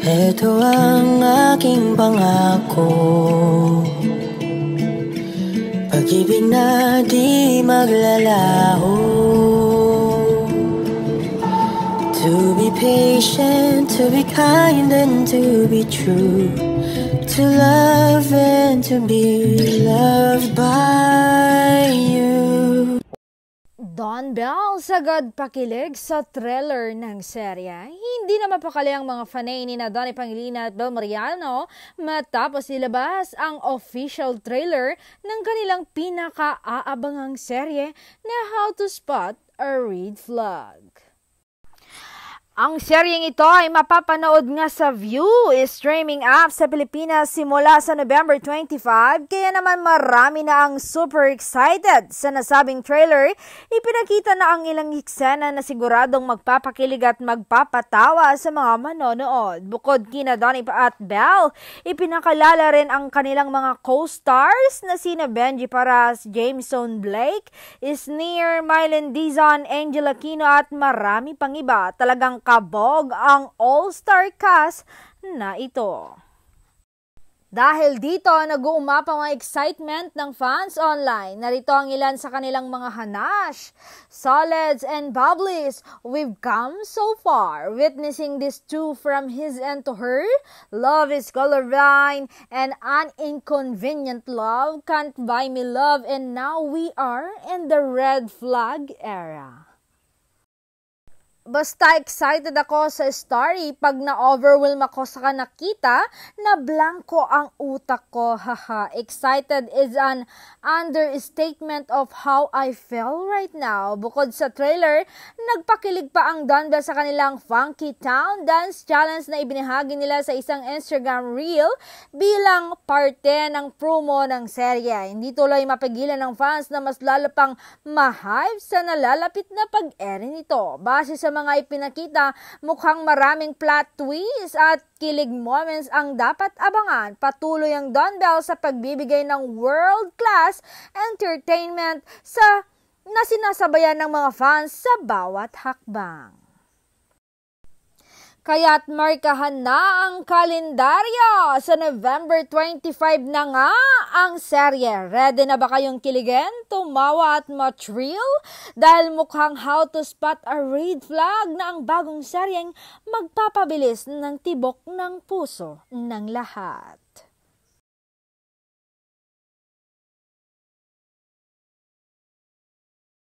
Ito ang aking pangako, pag-ibig na di maglalaho. To be patient, to be kind and to be true, to love and to be loved by you. Don Bell sagad pakilig sa trailer ng serye. Hindi na mapakali ang mga fanay ni Donnie Pangilinan at Bel Mariano matapos ilabas ang official trailer ng kanilang pinaka-aabangang serye na How to Spot a Red Flag. Ang seryeng ito ay mapapanood nga sa View, streaming app sa Pilipinas simula sa November 25, kaya naman marami na ang super excited sa nasabing trailer. Ipinakita na ang ilang eksena na siguradong magpapakilig at magpapatawa sa mga manonood. Bukod kina Donnie at Belle, ipinakalala rin ang kanilang mga co-stars na sina Benji Paras, Jameson Blake, Isneer, Mylene Dizon, Angel Aquino at marami pang iba. Talagang kabog ang all-star cast na ito. Dahil dito, nag-uumapa ang excitement ng fans online. Narito ang ilan sa kanilang mga hanash, solids and bubblies. We've come so far, witnessing this too from his end to her. Love is colorblind and an inconvenient love. Can't buy me love, and now we are in the red flag era. Basta excited ako sa story pag na-overwhelm ako sa nakita na blanco ang utak ko. Haha, excited is an understatement of how I feel right now. Bukod sa trailer, nagpakilig pa ang Don Bell sa kanilang Funky Town Dance Challenge na ibinahagi nila sa isang Instagram reel bilang parte ng promo ng serye. Hindi tuloy mapigilan ng fans na mas lalo pang ma-hype sa nalalapit na pag-air nito. Base sa mga ipinakita, mukhang maraming plot twists at kilig moments ang dapat abangan. Patuloy ang Don Bell sa pagbibigay ng world-class entertainment na sinasabayan ng mga fans sa bawat hakbang. Kaya't markahan na ang kalendaryo. Sa November 25 na nga ang serye. Ready na ba kayong kiligin, tumawa at ma-thrill? Dahil mukhang How to Spot a Red Flag na ang bagong seryeng magpapabilis ng tibok ng puso ng lahat.